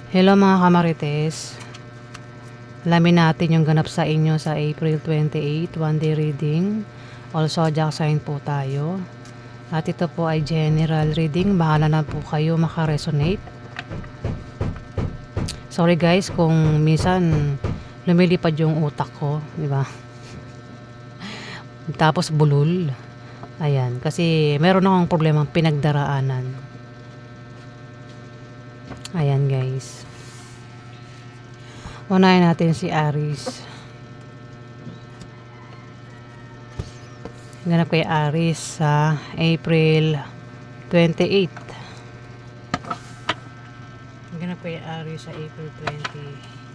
Hello mga kamarites. Alamin natin yung ganap sa inyo sa April 28, one day reading. Also, zodiac sign po tayo. At ito po ay general reading. Bahala na po kayo makaresonate. Sorry guys kung minsan lumilipad yung utak ko, di ba? Tapos bulol. Ayan, kasi meron akong problemang pinagdaraanan. Ayan guys. Unahin natin si Aries. Ganap kay Aries sa April 28. Ganap kay Aries sa April 20.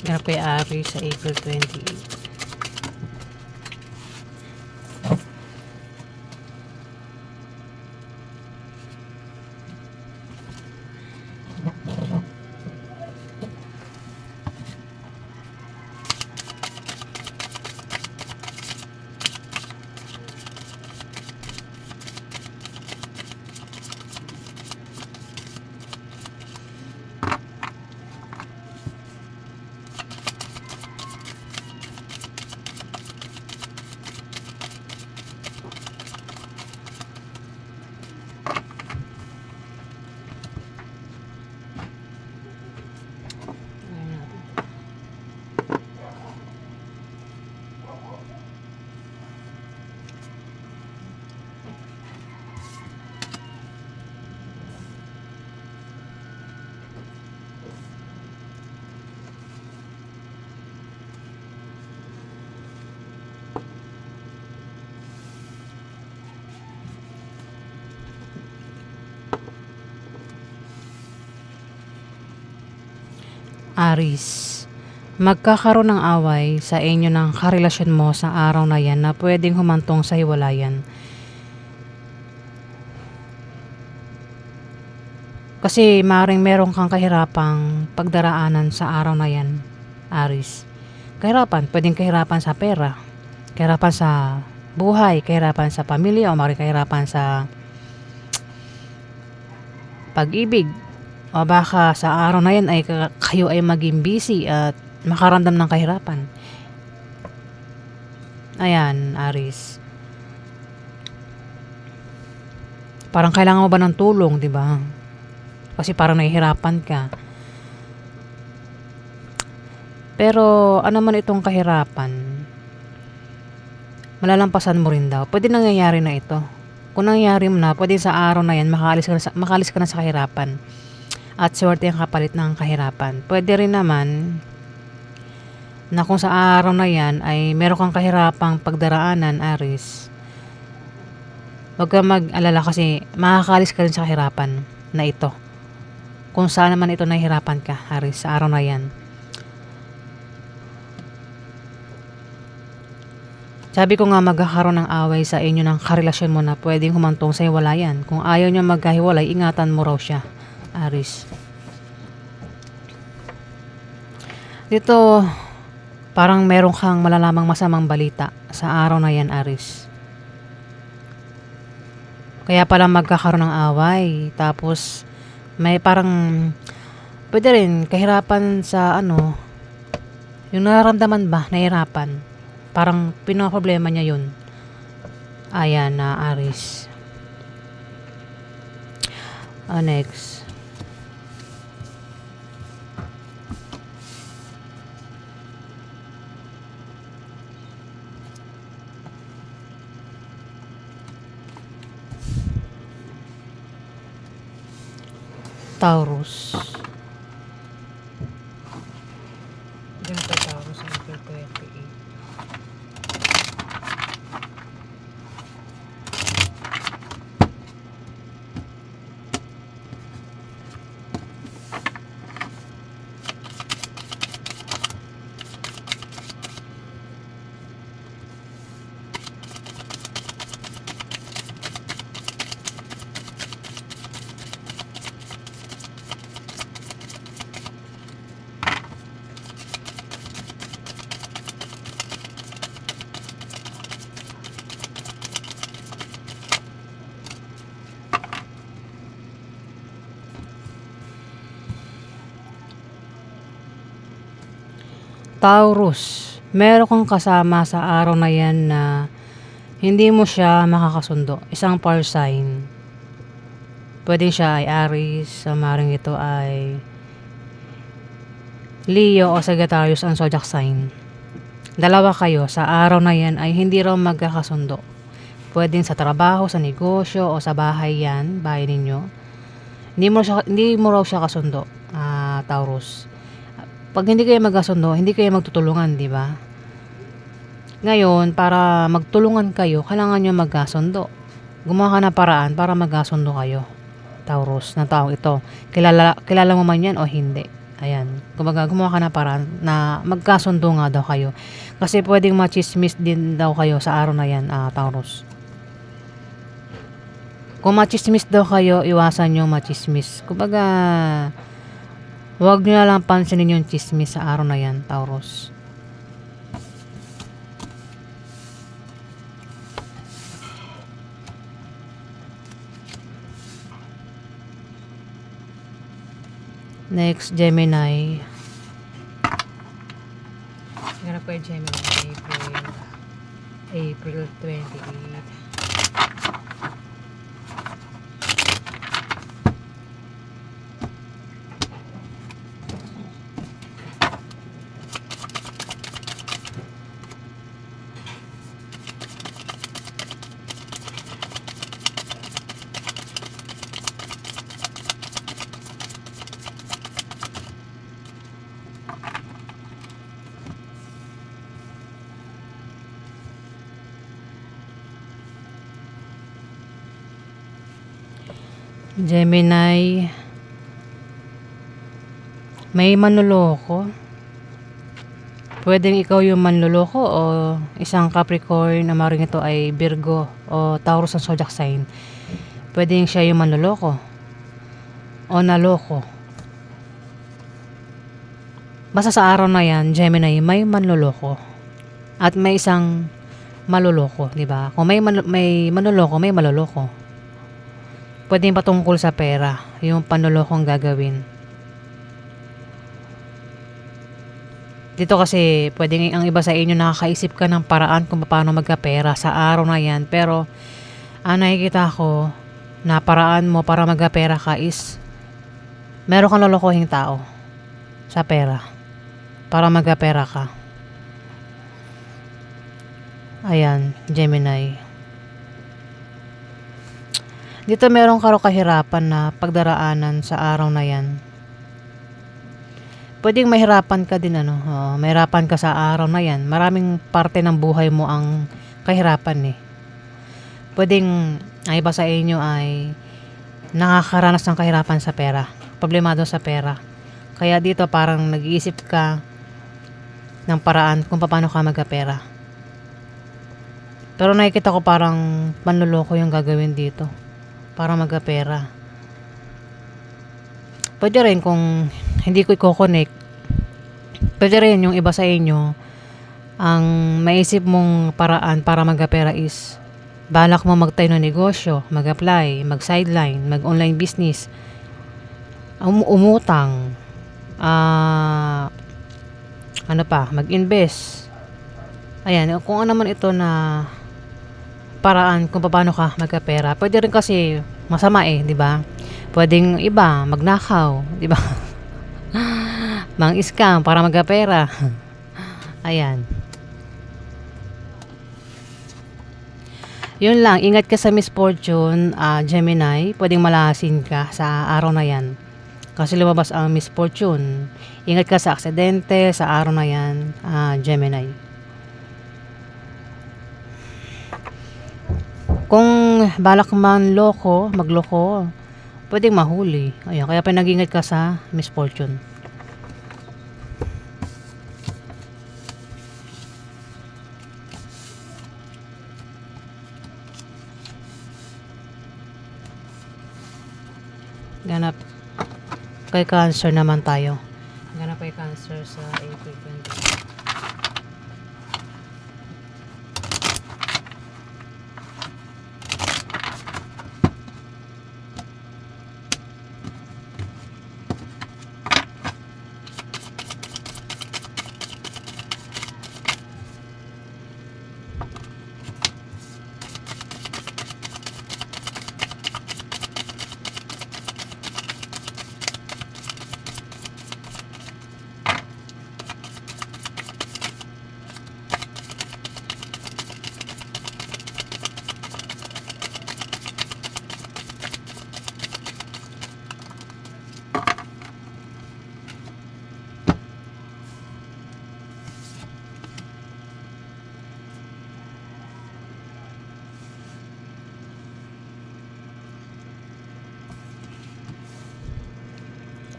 Ganap kay Aries sa April 28. Aries, magkakaroon ng away sa inyo ng karelasyon mo sa araw na yan na pwedeng humantong sa hiwalayan. Kasi maaaring meron kang kahirapang pagdaraanan sa araw na yan, Aries. Kahirapan, pwedeng kahirapan sa pera, kahirapan sa buhay, kahirapan sa pamilya, o maaaring kahirapan sa pag-ibig. O baka sa araw na yan ay kayo ay maging busy at makaramdam ng kahirapan. Ayan, Aries. Parang kailangan mo ba ng tulong, di ba? Kasi parang nahihirapan ka. Pero ano man itong kahirapan, malalampasan mo rin daw. Pwede nangyayari na ito. Kung nangyayari mo na, pwede sa araw na yan makalis ka na sa kahirapan. At swerte ang kapalit ng kahirapan. Pwede rin naman na kung sa araw na yan ay meron kang kahirapang pagdaraanan, Aries. Huwag kang mag-alala kasi makakalis ka rin sa kahirapan na ito. Kung saan naman ito nahihirapan ka, Aries, sa araw na yan. Sabi ko nga magkakaroon ng away sa inyo ng karelasyon mo na pwedeng humantong sa hiwalayan. Kung ayaw niya magkahiwalay, ingatan mo raw siya, Aries. Dito, parang meron kang malalamang masamang balita sa araw na yan, Aries. Kaya pala magkakaroon ng away. Tapos, may parang, pwede rin, kahirapan sa yung nararamdaman ba, nahirapan. Parang pinoproblema niya yun. Ayan na, Aries. Next. Taurus. Ganito Taurus sa April 28. Taurus, meron kang kasama sa araw na yan na hindi mo siya makakasundo. Isang fire sign. Pwede siya ay Aries, sa maring ito ay Leo o Sagittarius ang zodiac sign. Dalawa kayo sa araw na yan ay hindi raw magkakasundo. Pwedeng sa trabaho, sa negosyo o sa bahay yan, bahay ninyo. Hindi mo raw siya kasundo, Taurus. Pag hindi kayo magkasundo, hindi kayo magtutulungan, di ba? Ngayon, para magtulungan kayo, kailangan nyo magkasundo. Gumawa ka ng paraan para magkasundo kayo. Taurus, na taong ito. Kilala mo man yan o hindi. Ayan. Kumbaga, gumawa ka ng paraan na magkasundo nga daw kayo. Kasi pwedeng machismis din daw kayo sa araw na yan, Taurus. Kung machismis daw kayo, iwasan yung machismis. Kumbaga, huwag nyo na lang pansinin yung chismis sa araw na yan, Taurus. Next, Gemini. Ganap kayo, Gemini. April 28. Gemini, may manloloko. Pwedeng ikaw yung manloloko o isang Capricorn na maring ito ay Virgo o Taurus ang zodiac sign. Pwedeng siya yung manloloko o naloko. Basta sa araw na yan, Gemini, may manloloko at may isang maloloko, di ba? Kung may manloloko, may maloloko. Pwedeng patungkol sa pera, yung panlolokong gagawin. Dito kasi, pwedeng ang iba sa inyo nakakaisip ka ng paraan kung paano magkapera sa araw na yan. Pero, nakikita ko na paraan mo para magkapera ka is meron kang lolokohing tao sa pera para magkapera ka. Ayan, Gemini. Dito meron ka raw kahirapan na pagdaraanan sa araw na yan. Pwedeng mahirapan ka din mahirapan ka sa araw na yan. Maraming parte ng buhay mo ang kahirapan eh. Pwedeng ay iba sa inyo ay nakakaranas ng kahirapan sa pera. Problemado sa pera. Kaya dito parang nag-iisip ka ng paraan kung paano ka magkapera. Pero nakikita ko parang manloloko yung gagawin dito para magkapera. Pwede rin kung hindi ko i-connect, pwede rin yung iba sa inyo ang maisip mong paraan para magkapera is balak mo magtayo ng negosyo, mag-apply, mag-sideline, mag-online business, umutang, mag-invest. Ayan, kung ano man ito na paraan kung paano ka magkapera. Pwede rin kasi masama di ba? Pwedeng iba magnakaw, di ba? Mang-scam para magkapera. Ayan. Yun lang, ingat ka sa misfortune, Gemini. Pwedeng malasin ka sa araw na yan. Kasi lumabas ang misfortune. Ingat ka sa aksidente sa araw na yan, Gemini. Kung balak man magloko, pwedeng mahuli. Ayan, kaya pinag-ingat ka sa misfortune. Ganap kay Cancer naman tayo. Ganap kay Cancer sa April 20.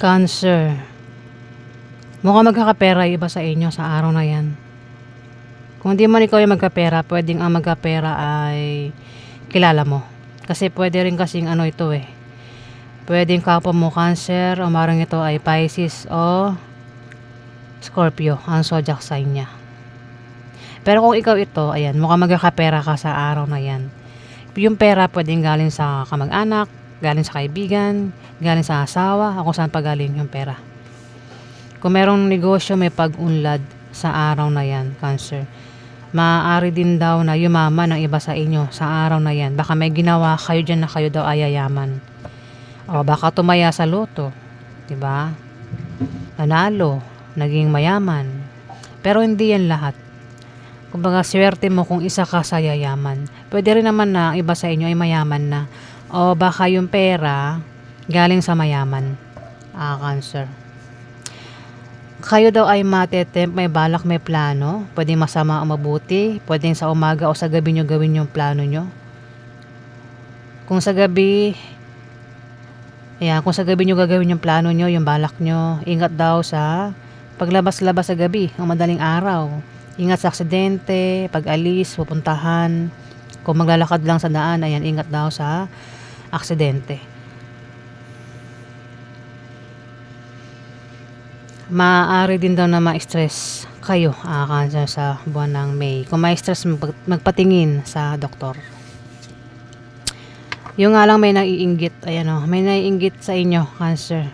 Cancer. Mukhang magkakapera yung iba sa inyo sa araw na yan. Kung di man ikaw yung magkapera, pwedeng ang magkapera ay kilala mo. Kasi pwede rin kasing ano ito eh. Pwedeng kapwa mo Cancer, o marang ito ay Pisces o Scorpio, ang zodiac sign niya. Pero kung ikaw ito, ayan, mukhang magkakapera ka sa araw na yan. Yung pera pwedeng galing sa kamag-anak, galing sa kaibigan, galing sa asawa, o kung saan pa galing yung pera. Kung merong negosyo, may pag-unlad sa araw na yan, Cancer. Maaari din daw na yumaman ng iba sa inyo sa araw na yan. Baka may ginawa kayo dyan na kayo daw ay yayaman. O baka tumaya sa loto, diba? Nanalo, naging mayaman. Pero hindi yan lahat. Kumbaga swerte mo kung isa ka sa yayaman. Pwede rin naman na iba sa inyo ay mayaman na. O baka yung pera galing sa mayaman. Cancer. Kayo daw ay matetempt, may balak, may plano. Pwedeng masama o mabuti. Pwedeng sa umaga o sa gabi nyo gawin yung plano nyo. Kung sa gabi, kung sa gabi nyo gagawin yung plano nyo, yung balak nyo, ingat daw sa paglabas-labas sa gabi o madaling araw. Ingat sa aksidente, pag-alis, pupuntahan. Kung maglalakad lang sa daan, ayan, ingat daw sa aksidente. Maaari din daw na ma-stress kayo Cancer sa buwan ng May. Kung ma-stress, magpatingin sa doktor. Yung nga lang may naiinggit, ayan o, may naiinggit sa inyo Cancer.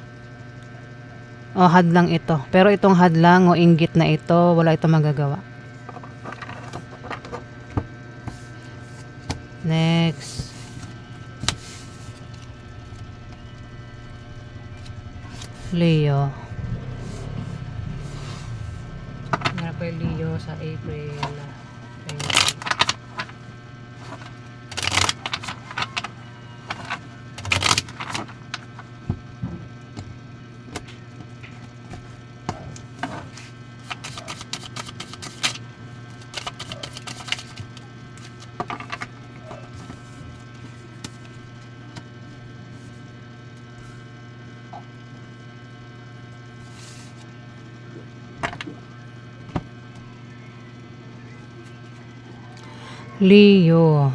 O hadlang ito. Pero itong hadlang o inggit na ito, wala itong magagawa. Next. Leo. Leo sa April 20. Leo,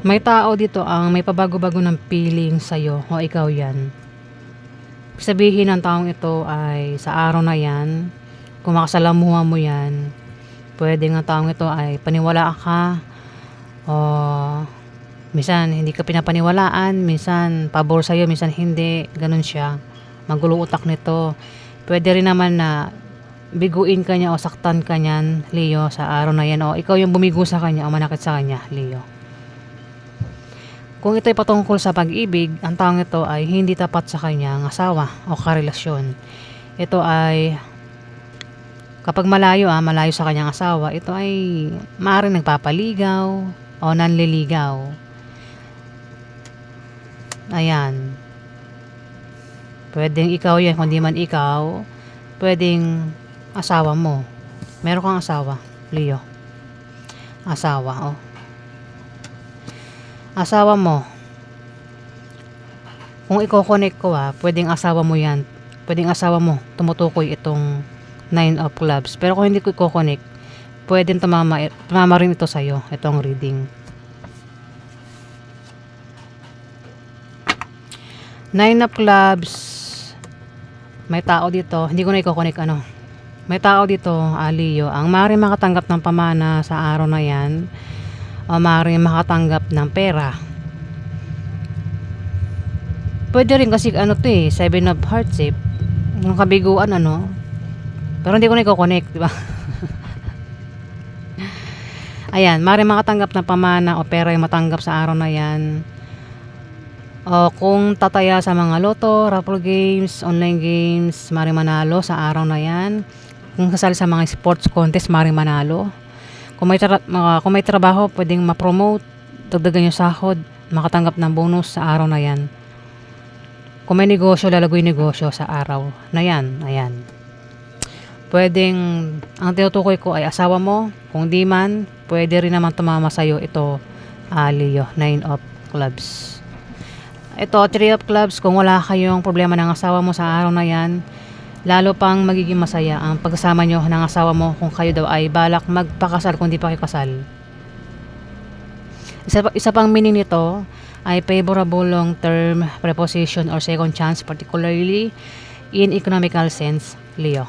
may tao dito ang may pabago-bago ng feeling sa'yo o ikaw yan. Sabihin ng taong ito ay sa araw na yan, kung makasalamuha mo yan, pwede ng taong ito ay paniwala ka o minsan hindi ka pinapaniwalaan, minsan pabor sa'yo, minsan hindi, ganun siya. Magulo utak nito. Pwede rin naman na biguin ka niya o saktan ka niyan, Leo, sa araw na yan. O ikaw yung bumigo sa kanya o manakit sa kanya, Leo. Kung ito ay patungkol sa pag-ibig, ang taong ito ay hindi tapat sa kanyang asawa o karelasyon. Ito ay kapag malayo sa kanyang asawa, ito ay maaaring nagpapaligaw o nanliligaw. Ayan. Pwedeng ikaw yan, kung di man ikaw, pwedeng asawa mo. Meron kang asawa, Leo. Asawa, asawa mo. Kung i-connect ko pwedeng asawa mo yan. Pwedeng asawa mo, tumutukoy itong 9 of clubs. Pero kung hindi ko i-connect, pwedeng tumama rin ito sa'yo, itong reading. 9 of clubs. May tao dito, hindi ko na i-connect May tao dito, Leo, ang maaaring makatanggap ng pamana sa araw na yan o maaaring makatanggap ng pera. Pwede rin kasi 7 of hearts yung kabiguan pero hindi ko na i-connect, diba? Ayan, maaaring makatanggap ng pamana o pera yung matanggap sa araw na yan. O kung tataya sa mga loto, raffle games, online games, maaaring manalo sa araw na yan. Kung kasali sa mga sports contest, maaaring manalo. Kung may trabaho, pwedeng ma-promote, dagdagan yung sahod, makatanggap ng bonus sa araw na yan. Kung may negosyo, lalagoy negosyo sa araw na yan. Ayan. Pwedeng, ang tinutukoy ko ay asawa mo. Kung di man, pwede rin naman tumama sa'yo ito, Leo, 9 of clubs. Ito, Three of Clubs, kung wala kayong problema ng asawa mo sa araw na yan, lalo pang magiging masaya ang pagsasama nyo ng asawa mo kung kayo daw ay balak magpakasal kung di pa kayo kasal. Isa pang meaning nito ay favorable long-term preposition or second chance, particularly in economical sense, Leo.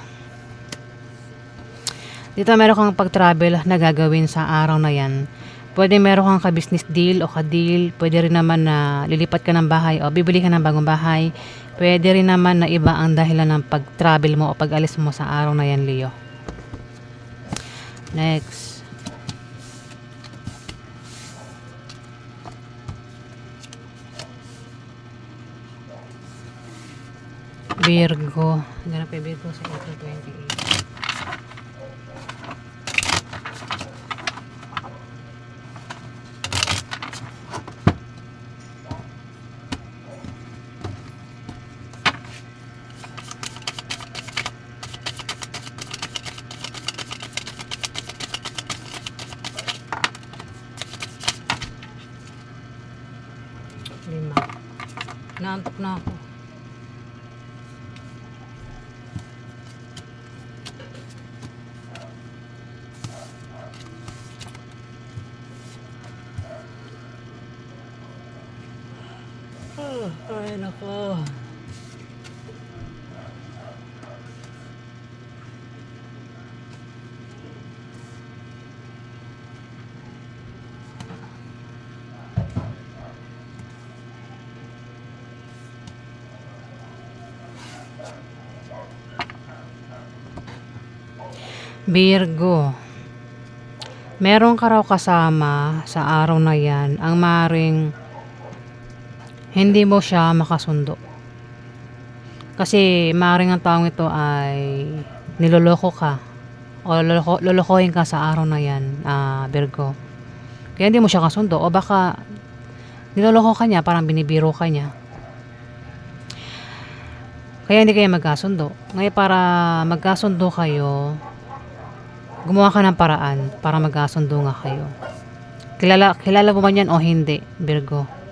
Dito meron kang pag-travel na gagawin sa araw na yan. Pwede meron kang ka-business deal o ka-deal. Pwede rin naman na lilipat ka ng bahay o bibili ka ng bagong bahay. Pwede rin naman na iba ang dahilan ng pag-travel mo o pag-alis mo sa araw na yan, Leo. Next. Virgo. Ganap kay Virgo sa April 28. Lima. Naantok na ako. Ay, nako. Virgo. Meron ka raw kasama sa araw na yan ang maring hindi mo siya makasundo. Kasi maring ang taong ito ay niloloko ka o lolokohin ka sa araw na yan, Virgo. Kaya hindi mo siya kasundo o baka niloloko ka niya, parang binibiro ka niya. Kaya hindi kayo magkasundo. Ngayon para magkasundo kayo, gumawa ka ng paraan para magkasundo nga kayo. Kilala mo man yan o hindi, Virgo?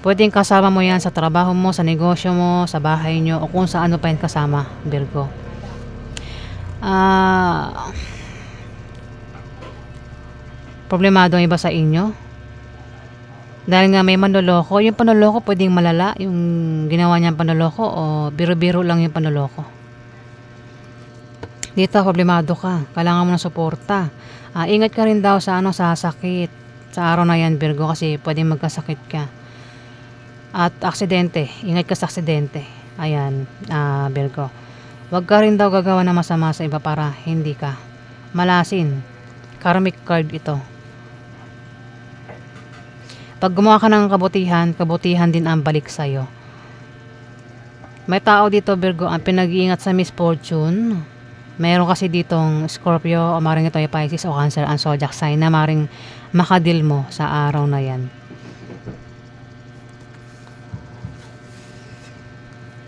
Pwedeng kasama mo yan sa trabaho mo, sa negosyo mo, sa bahay nyo, o kung saan mo pa yan kasama, Virgo. Problemado ang iba sa inyo. Dahil nga may manloloko. Yung panloloko pwedeng malala, yung ginawa niyang panloloko, o biro-biro lang yung panloloko. Dito, problemado ka. Kailangan mo ng suporta. Ingat ka rin daw sa sakit. Sa araw na yan, Virgo, kasi pwedeng magkasakit ka. At aksidente. Ingat ka sa aksidente. Ayan, Virgo. Huwag ka rin daw gagawa ng masama sa iba para hindi ka malasin. Karmic card ito. Pag gumawa ka ng kabutihan, kabutihan din ang balik sa'yo. May tao dito, Virgo, ang pinag-iingat sa misfortune. Meron kasi ditong Scorpio o maring ito ay Pisces o Cancer ang zodiac sign na maring makadil mo sa araw na yan.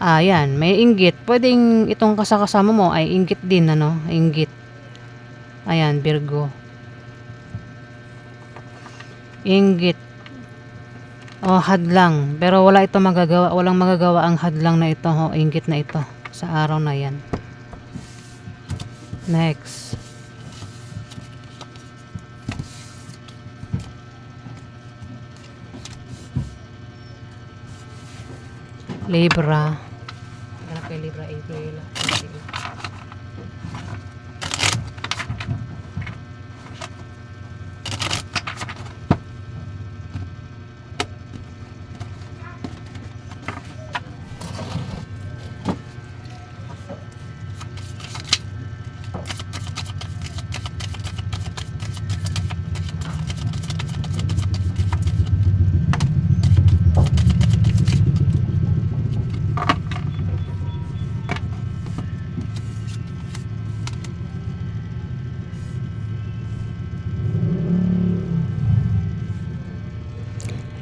Yan, may inggit. Pwedeng itong kasama mo ay inggit din, inggit. Ayan, Virgo. Inggit. O hadlang. Pero wala ito magagawa, walang magagawa ang hadlang na ito, inggit na ito sa araw na yan. Next. Libra. Ganap kay Libra, April.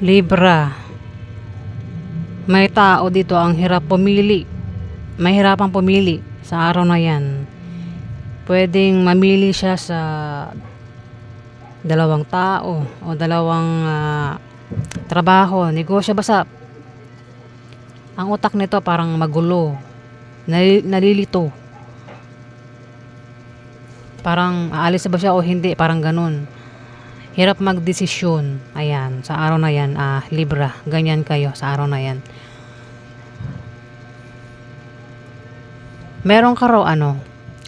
Libra. May tao dito ang hirap pumili. Mahirapang pumili sa araw na yan. Pwedeng mamili siya sa dalawang tao o dalawang trabaho, negosyo, basta ang utak nito parang magulo, nalilito. Parang aalis na ba siya o hindi, parang ganun. Hirap magdesisyon. Ayan, sa araw na yan, Libra, ganyan kayo sa araw na yan. Meron ka raw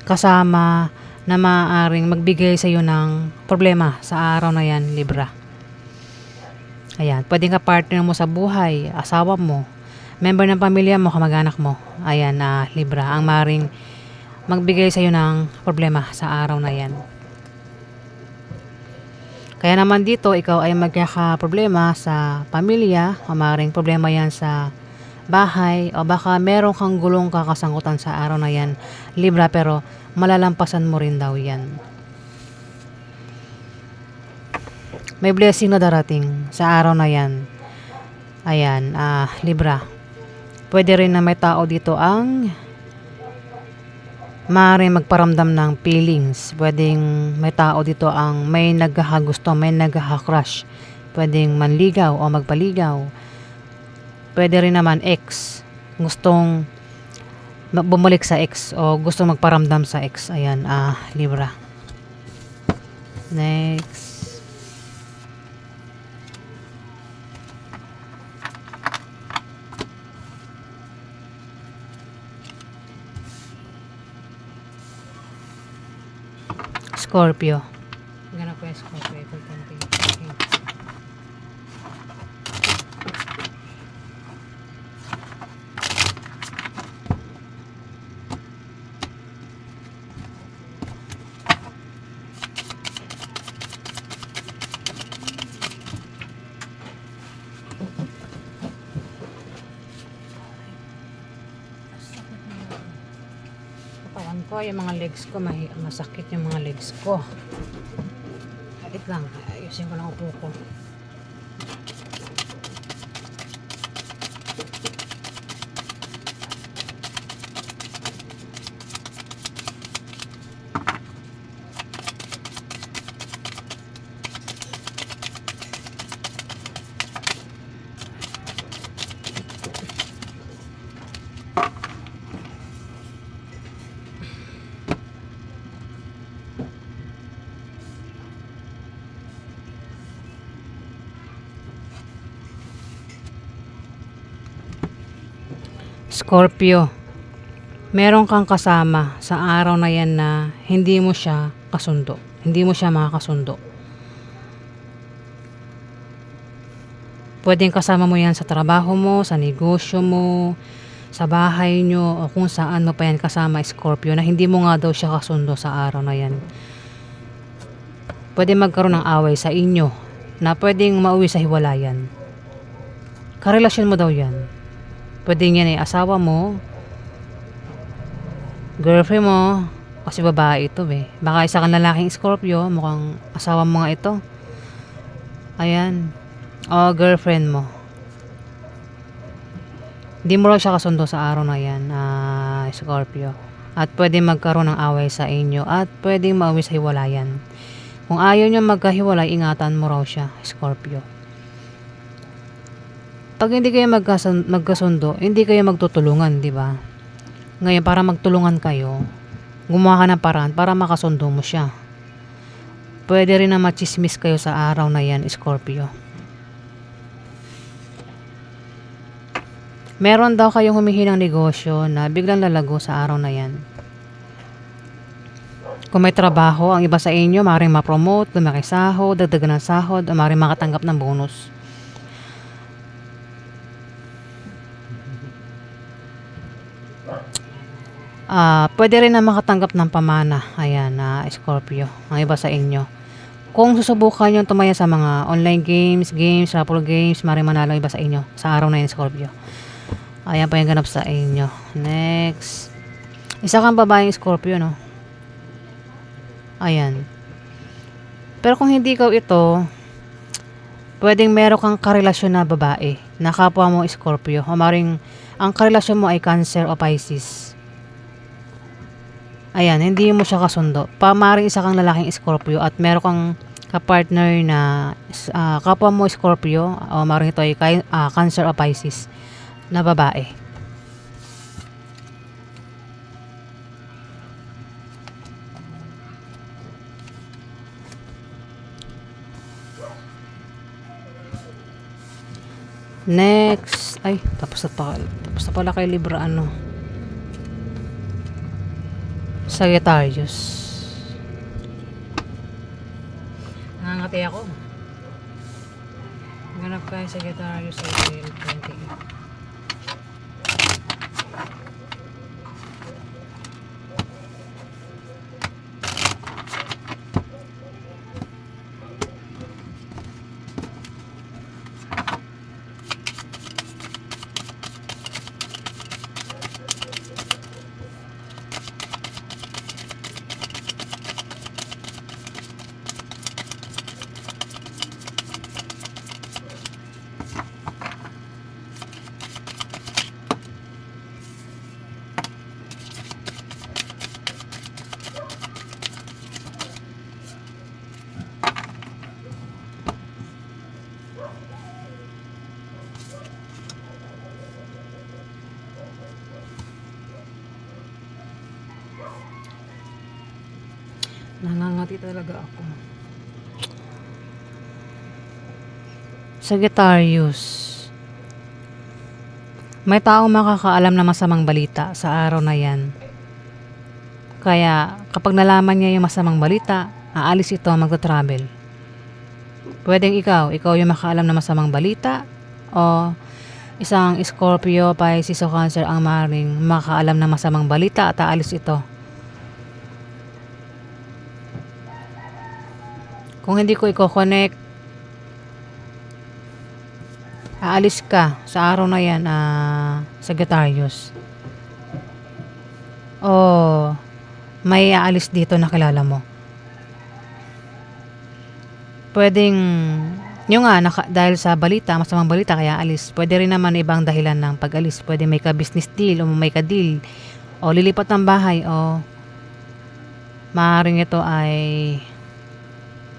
kasama na maaaring magbigay sa iyo ng problema sa araw na yan, Libra. Ayan, pwedeng ka partner mo sa buhay, asawa mo, member ng pamilya mo, kamag-anak mo. Ayan, Libra, ang maaaring magbigay sa iyo ng problema sa araw na yan. Kaya naman dito, ikaw ay magkaka-problema sa pamilya, o maaaring problema yan sa bahay, o baka meron kang gulong kakasangkutan sa araw na yan, Libra, pero malalampasan mo rin daw yan. May blessing na darating sa araw na yan. Ayan, Libra. Pwede rin na may tao dito ang maaaring magparamdam ng feelings. Pwedeng may tao dito ang may naghahagusto, may naghaha-crush. Pwedeng manligaw o magpaligaw. Pwede rin naman ex. Gustong bumalik sa ex o gustong magparamdam sa ex. Ayan, Libra. Next. Scorpio. Ganap po yung Scorpio. Katawan ko, yung mga legs ko, masakit yung mga legs ko. Wait lang, ayusin ko lang upo ko. Scorpio, meron kang kasama sa araw na yan na hindi mo siya kasundo. Hindi mo siya makakasundo. Pwedeng kasama mo yan sa trabaho mo, sa negosyo mo, sa bahay nyo, o kung saan mo pa yan kasama, Scorpio, na hindi mo nga daw siya kasundo sa araw na yan. Pwede magkaroon ng away sa inyo na pwedeng mauwi sa hiwalayan. Karelasyon mo daw yan. Pwede yan asawa mo, girlfriend mo, kasi babae ito Baka isa kang lalaking Scorpio, mukhang asawa mo nga ito. Ayan. O girlfriend mo. Hindi mo lang siya kasundo sa araw na yan, Scorpio. At pwede magkaroon ng away sa inyo at pwedeng mauwi sa hiwalayan. Kung ayaw niya magkahiwalay, ingatan mo raw siya, Scorpio. Pag hindi kayo magkasundo, hindi kayo magtutulungan, di ba? Ngayon, para magtulungan kayo, gumawa ka ng paraan para makasundo mo siya. Pwede rin na machismis kayo sa araw na yan, Scorpio. Meron daw kayong humihinang negosyo na biglang lalago sa araw na yan. Kung may trabaho, ang iba sa inyo, maaaring ma-promote, lumaki sahod, dagdagan ng sahod, o maaaring makatanggap ng bonus. Pwede rin na makatanggap ng pamana. Ayan, Scorpio, ang iba sa inyo. Kung susubukan nyo tumaya sa mga online games, raffle games, maaaring manalo ang iba sa inyo sa araw na yun, Scorpio. Ayan pa yung ganap sa inyo. Next. Isa kang babaeng Scorpio, no? Ayan. Pero kung hindi ikaw ito, pwedeng meron kang karelasyon na babae na kapwa mo Scorpio. O maaaring ang karelasyon mo ay Cancer o Pisces. Ayan, hindi mo siya kasundo. Maaaring isa kang lalaking Scorpio at meron kang kapartner na kapwa mo Scorpio o maaaring ito ay Cancer o Pisces na babae. Next, ay tapos na pala kay Libra Sagittarius. Nangangati ako. Ganap kay Sagittarius April 28. Nangangati talaga ako. Sagittarius. May taong makakaalam na masamang balita sa araw na yan. Kaya kapag nalaman niya yung masamang balita, aalis ito magta-travel. Pwedeng ikaw yung makaalam na masamang balita, o isang Scorpio, Pisces o Cancer ang maaaring makaalam na masamang balita at aalis ito. Kung hindi ko i-connect, aalis ka sa araw na yan, Sagittarius. O may aalis dito na kilala mo. Pwedeng, yung dahil sa balita, masamang balita, kaya alis. Pwede rin naman ibang dahilan ng pag-alis. Pwede may ka-business deal o may ka-deal o lilipat ng bahay o maaaring ito ay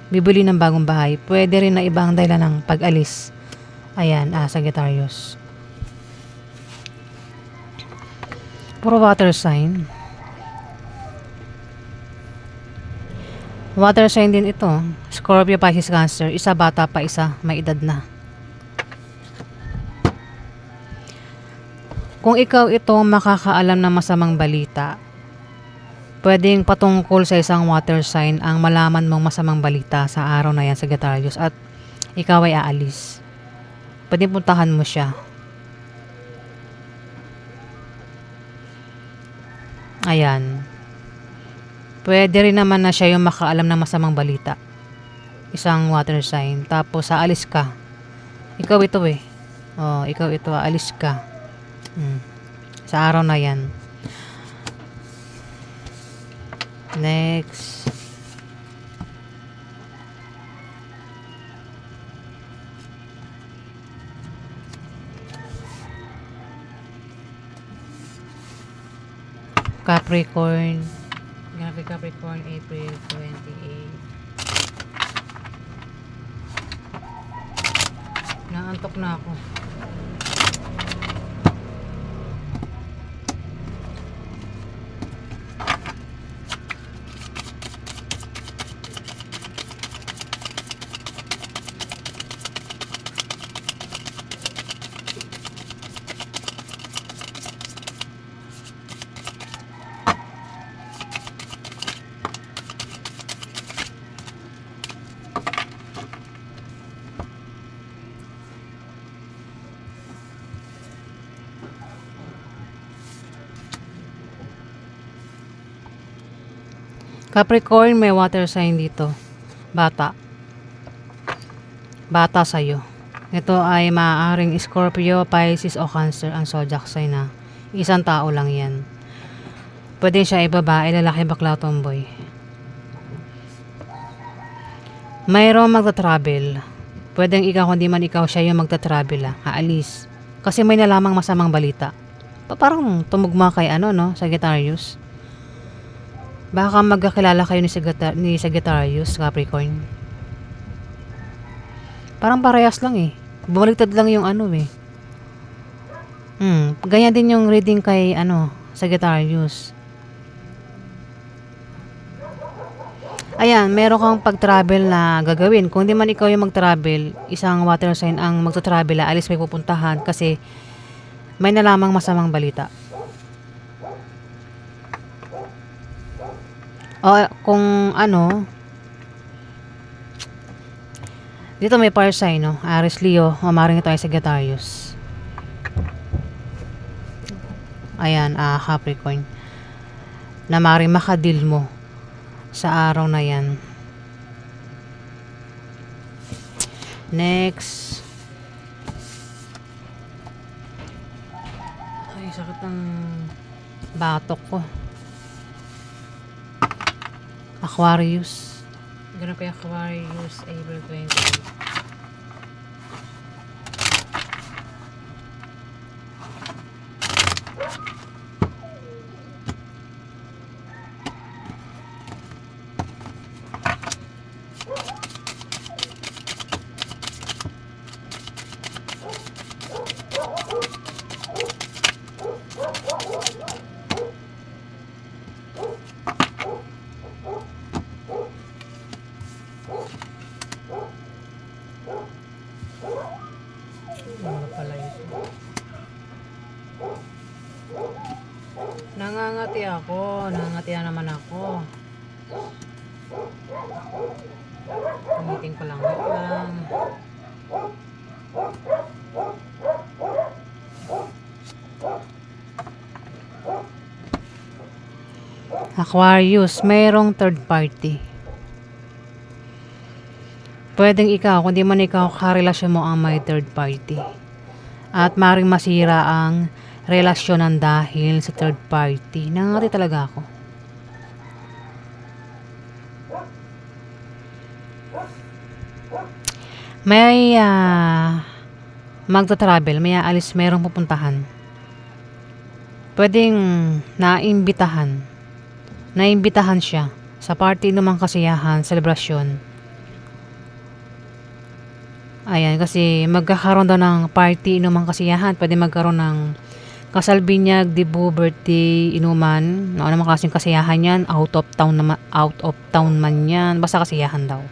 bibili ng bagong bahay. Pwede rin na ibang dahilan ng pag-alis. Ayan, Sagittarius. Puro water sign. Water sign din ito. Scorpio, Pisces, Cancer. Isa bata pa, isa may edad na. Kung ikaw ito makakaalam ng masamang balita, pwedeng patungkol sa isang water sign ang malaman mong masamang balita sa araw na yan, Sagittarius, at ikaw ay aalis. Pwedeng puntahan mo siya. Ayan. Pwede rin naman na siya yung makaalam ng masamang balita. Isang water sign. Tapos aalis ka. Ikaw ito ikaw ito, aalis ka. Sa araw na yan. Next. Capricorn. Capricorn, April 28. Naantok na ako. Capricorn, may water sign dito. Bata sa'yo. Ito ay maaaring Scorpio, Pisces o Cancer ang zodiac sign na. Isang tao lang yan. Pwede siya ay babae, lalaki, bakla, tomboy. Mayroong magta-travel. Pwedeng ikaw, kundi man ikaw siya yung magta-travel, aalis. Kasi may nalamang masamang balita. Parang tumugma kay Sagittarius. Baka magkakilala kayo ni Sagittarius, Capricorn. Parang parehas lang eh. Bumaliktad lang yung ano eh. Ganyan din yung reading kay Sagittarius. Ayan, meron kang pag-travel na gagawin. Kung di man ikaw yung mag-travel, isang water sign ang magta-travel, alis may pupuntahan kasi may nalamang masamang balita. O kung dito may fire sign, no? Aries, Leo, maring ito ay Sagittarius. Ayan, Capricorn. Na maring makadil mo sa araw na yan. Next. Ay, sakit ng batok ko. Aquarius. Ganun kay Aquarius, April 28. Ano pala ito? Nangangati ako. Nangangati na naman ako. Pangiting ko lang. Wait lang. Aquarius, mayroong third party. Pwedeng ikaw, kundi man ikaw, karelasyon mo ang may third party. At maring masira ang relasyonan dahil sa third party. Nangangati talaga ako. May magta-travel, may aalis, mayroong pupuntahan. Pwedeng naimbitahan siya sa party namang kasiyahan, selebrasyon. Ayan, kasi magkakaroon daw ng party, inuman kasiyahan. Pwede magkaroon ng kasal, binyag, debut, birthday, inuman. Ano naman kasing kasiyahan yan? Out of town man yan. Basta kasiyahan daw.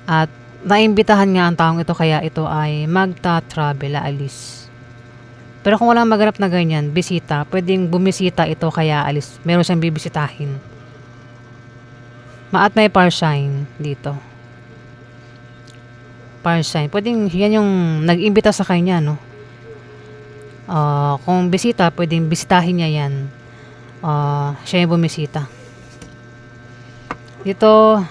At naimbitahan nga ang taong ito, kaya ito ay magta-travel, alis. Pero kung walang maganap na ganyan, bisita, pwedeng bumisita ito kaya alis. Meron siyang bibisitahin. At may fire sign dito. Fire sign. Pwedeng yan yung nag-imbita sa kanya, no? Kung bisita, pwedeng bisitahin niya yan. Siya yung bumisita. Dito,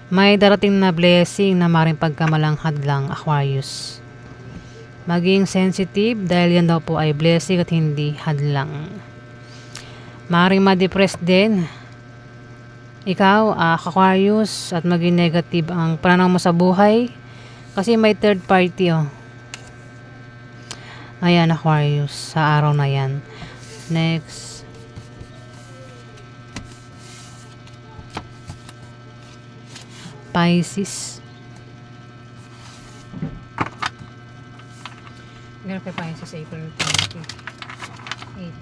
may darating na blessing na maring pagkamalang hadlang, Aquarius. Maging sensitive dahil yan daw po ay blessing at hindi hadlang. Maring ma-depress din ikaw, Aquarius, at maging negative ang pananaw mo sa buhay kasi may third party, Ayan, Aquarius, sa araw na yan. Next. Pisces. Ganun kay Pisces, April 28.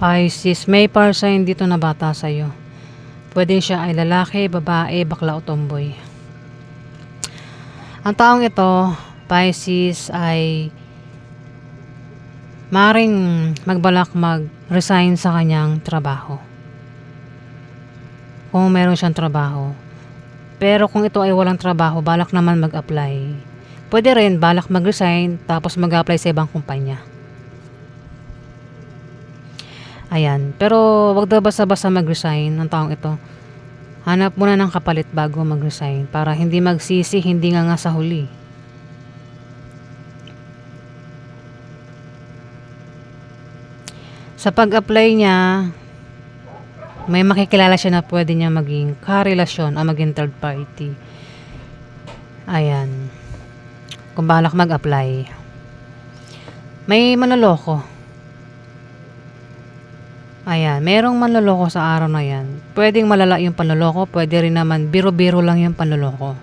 Pisces, may fire sign dito na bata sa'yo. Pwede siya ay lalaki, babae, bakla o tomboy. Ang taong ito, Pisces, ay maring magbalak mag-resign sa kanyang trabaho. kung meron siyang trabaho. Pero kung ito ay walang trabaho, balak naman mag-apply. Pwede rin balak mag-resign tapos mag-apply sa ibang kumpanya. Ayan. Pero wag daw basta-basta mag-resign ng taong ito. Hanap muna ng kapalit bago mag-resign para hindi magsisi, hindi nga sa huli. Sa pag-apply niya, may makikilala siya na pwede niya maging karelasyon o maging third party. Ayan. Kung balak mag-apply. May manloloko. Ayan. Merong manloloko sa araw na yan. Pwedeng malala yung panloloko. Pwede rin naman biro-biro lang yung panloloko.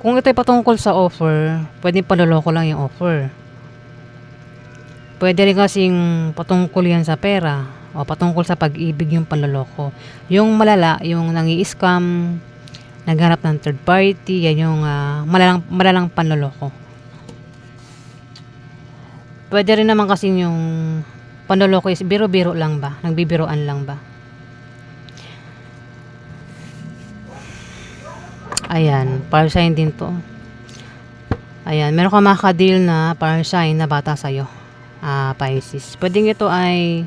Kung ito'y patungkol sa offer, pwedeng panloloko lang yung offer. Pwede rin kasing patungkol yan sa pera o patungkol sa pag-ibig yung panloloko. Yung malala, yung nangi-scam, naghanap ng third party, yan yung malalang panloloko. Pwede rin naman kasing yung panloloko is biro-biro lang ba? Nagbibiroan lang ba? Ayan, para sign din to. Ayan, meron ka makaka-deal na para sign na bata sa'yo. Pisces. Pwedeng ito ay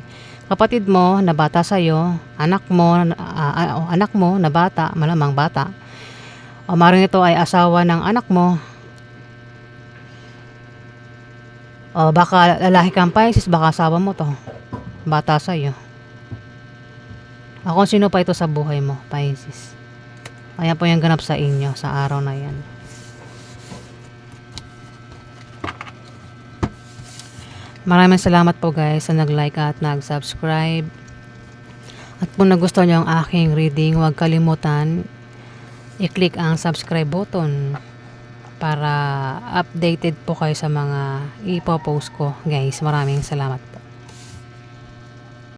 kapatid mo na bata sa'yo, anak mo na bata, malamang bata. O maring ito ay asawa ng anak mo. O baka lalaki kang Pisces, baka asawa mo to. Bata sa'yo. O kung sino pa ito sa buhay mo, Pisces. Ayan po yung ganap sa inyo sa araw na yan. Maraming salamat po guys sa nag-like at nag-subscribe. At kung nagustuhan niyo ang aking reading, huwag kalimutan i-click ang subscribe button para updated po kayo sa mga ipopost ko guys. Maraming salamat po.